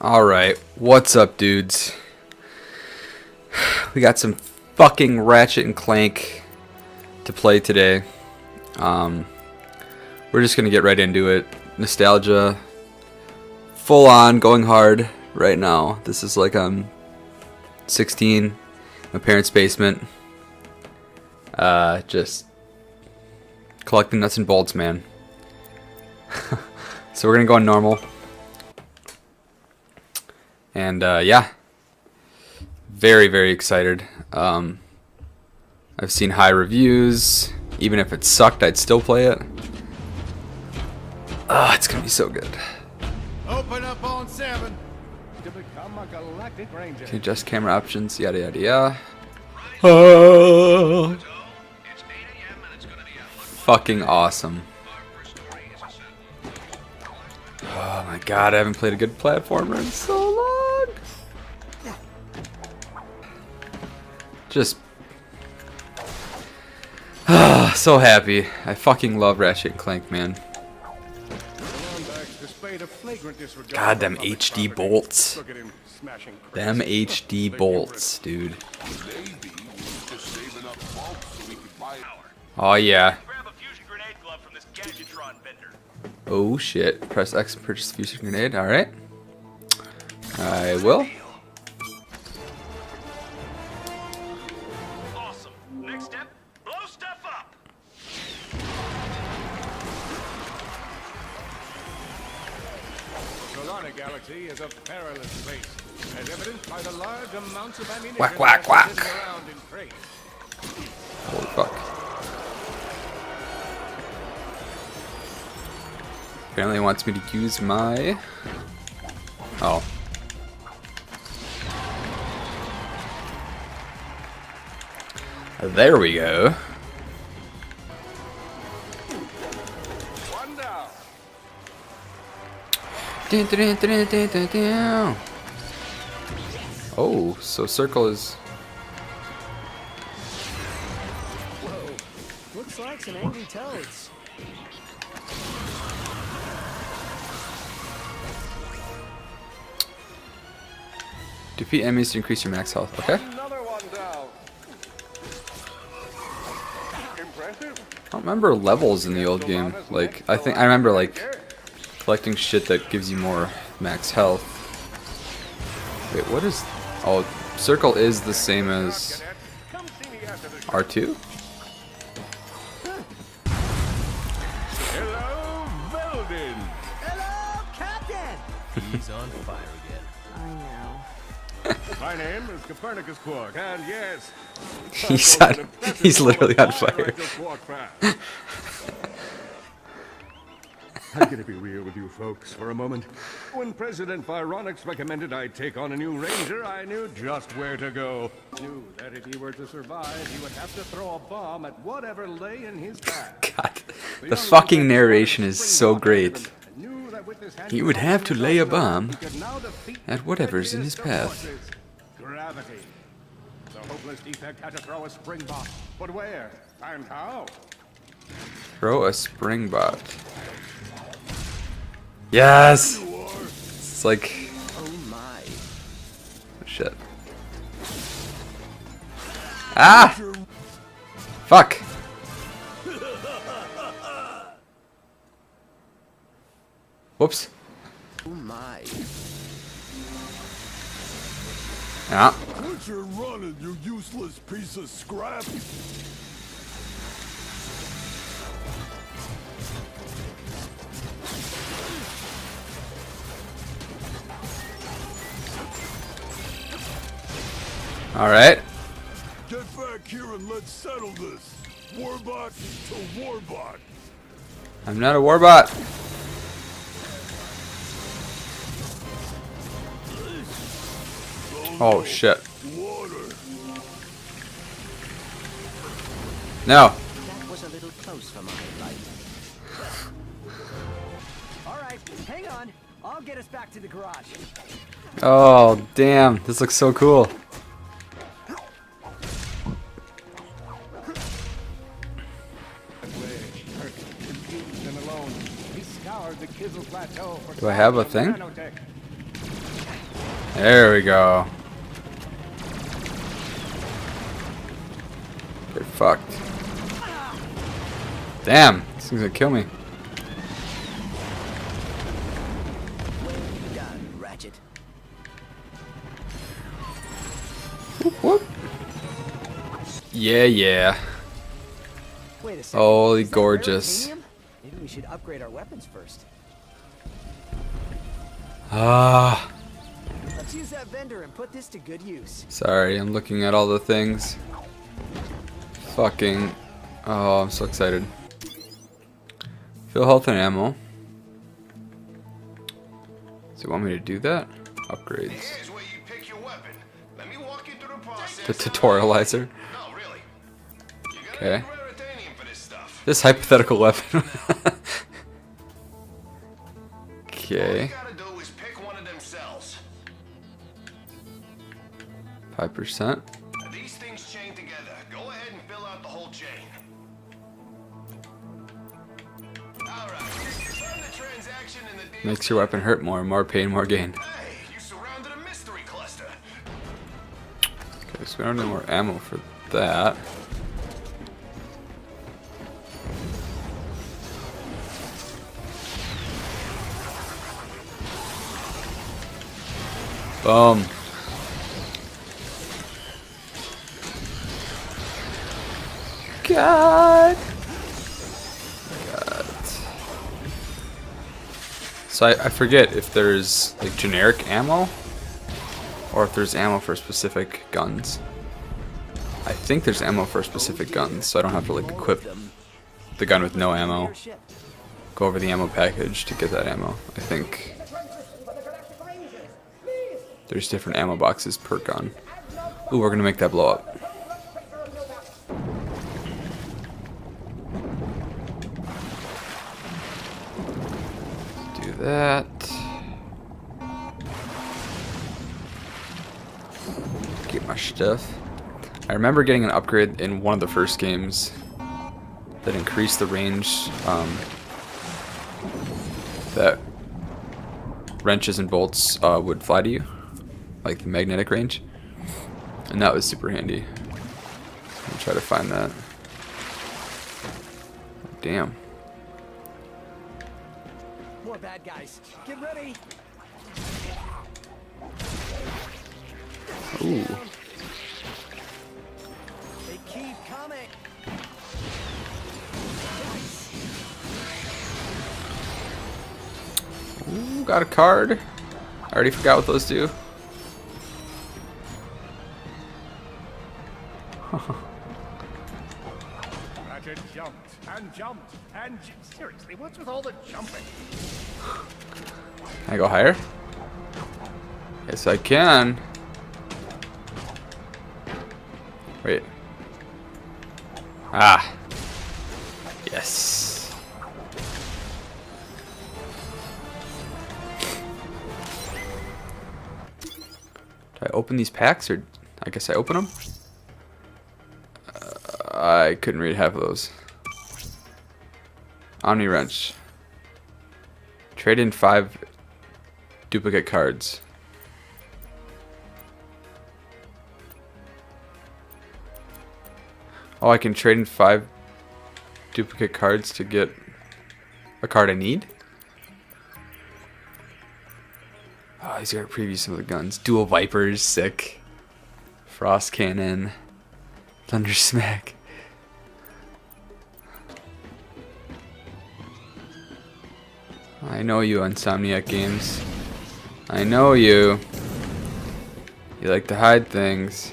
Alright, what's up, dudes? We got some fucking Ratchet and Clank to play today. We're just gonna get right into it. Nostalgia, full on, going hard right now. This is like I'm 16, my parents' basement. Just collecting nuts and bolts, man. So we're gonna go on normal. And yeah, very, very excited. I've seen high reviews. Even if it sucked, I'd still play it. It's gonna be so good. Open up on 7 to become a galactic ranger. Okay, adjust camera options, yada yada yada. Fucking awesome. Oh my god, I haven't played a good platformer in so long. Just so happy. I fucking love Ratchet Clank, man. God, them HD bolts. Them HD bolts, dude. Oh yeah. Oh shit. Press X to purchase fusion grenade. Alright. I will. Awesome. Next step, blow stuff up. The Solana Galaxy is a perilous place, as evidenced by the large amounts of ammunition Whack, whack, whack. sitting around in crates. Holy fuck. Apparently it wants me to use my... Oh. There we go. One down. Dun, dun, dun, dun, dun, dun. Oh, so circle is... Whoa, looks like some angry toads. Defeat enemies to increase your max health. Okay. Another one down. Impressive. I don't remember levels in the old game. Like, I remember like collecting shit that gives you more max health. Wait, what is... Oh, circle is the same as Come see me after the R2? Hello, Veldin. Hello, Captain! He's on fire again. I know. My name is Copernicus Quark, and yes, He's literally on fire. I'm gonna be real with you folks for a moment. When President Vironix recommended I take on a new ranger, I knew just where to go. Knew that if he were to survive, he would have to throw a bomb at whatever lay in his path. God, the fucking narration is so great. He would have to lay a bomb at whatever's in his path. Gravity. The hopeless defect had to throw a spring bomb. But where and how? Throw a spring bot. Yes! It's like... Oh my. Shit. Ah! Fuck! Whoops. Oh my. Yeah. Quit your running, you useless piece of scrap! Alright. Get back here and let's settle this! Warbot to Warbot! I'm not a warbot. Oh shit. Water! No. That was a little close for my life. Alright, hang on. I'll get us back to the garage. Oh damn, this looks so cool. Confused and alone, he scoured the Kizzle Plateau for Do I have a signs of thing? nanotech. There we go. Get fucked. Damn, this thing's gonna kill me. Well done, Ratchet. Whoop, whoop. Yeah, yeah. Wait a second. Holy Is that gorgeous. Veritanium? Maybe we should upgrade our weapons first. Ah, Let's use that vendor and put this to good use. sorry, I'm looking at all the things. Fucking. Oh, I'm so excited. Fill health and ammo. Does it want me to do that? Upgrades. Here's where you pick your weapon. Let me walk you through the process. The tutorializer. No, really. You gotta Okay. need Veritanium for this stuff. This hypothetical weapon. All Okay. you gotta do is pick one of them cells. 5%. These things chain together. Go ahead and fill out the whole chain. Alright. Run the transaction and the deal. Makes your weapon hurt more. More pain, more gain. Hey, you surrounded a mystery cluster. Okay, so we don't need more ammo for that. Boom. God. So I forget if there's like generic ammo or if there's ammo for specific guns. I think there's ammo for specific guns, so I don't have to like equip the gun with no ammo. Go over the ammo package to get that ammo. I think there's different ammo boxes per gun. Ooh, we're gonna make that blow up. Do that. Get my stuff. I remember getting an upgrade in one of the first games that increased the range that wrenches and bolts would fly to you, like the magnetic range, and that was super handy. I'll try to find that. Damn. More bad guys. Get ready. Ooh. They keep coming. Ooh, got a card. I already forgot what those do. Ratchet jumped and jumped and seriously, what's with all the jumping? Can I go higher? Yes, I can. Wait. Ah. Yes. Do I open these packs, or I guess I open them? I couldn't read half of those. Omni wrench. Trade in 5 duplicate cards. Oh, I can trade in 5 duplicate cards to get a card I need? Oh, these are preview some of the guns. Dual Vipers, sick. Frost Cannon. Thunder Smack. I know you, Insomniac Games. I know you. You like to hide things.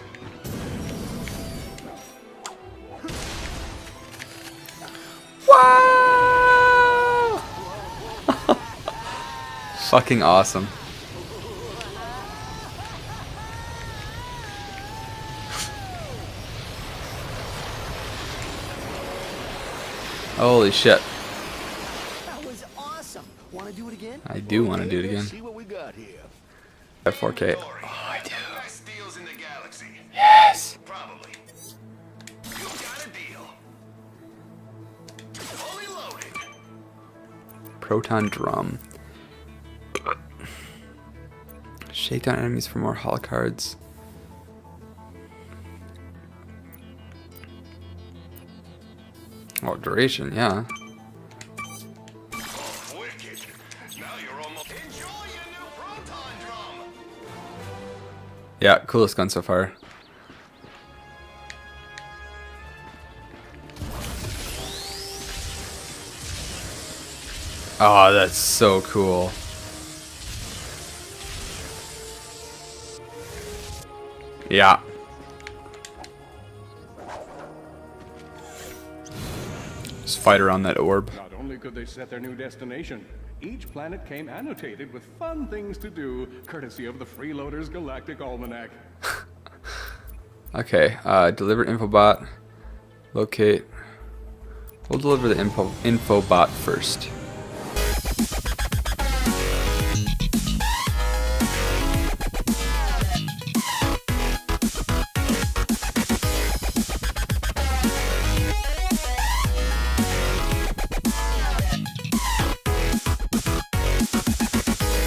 Wow! Fucking awesome. Holy shit. That was awesome. Want to do it again? I do want to do it again. See what we got here. At 4K. Oh, I do. Best deals in the galaxy. Yes. Probably. You got a deal. Fully loaded. Proton Drum. Shake down enemies for more holo cards. Oh, duration, yeah. Wicked. Now you're almost. Enjoy your new proton drum. Yeah, coolest gun so far. Oh, that's so cool. Yeah. Just fight around that orb. Not only could they set their new destination, each planet came annotated with fun things to do, courtesy of the Freeloaders Galactic Almanac. Okay, deliver infobot. Locate. We'll deliver the infobot first.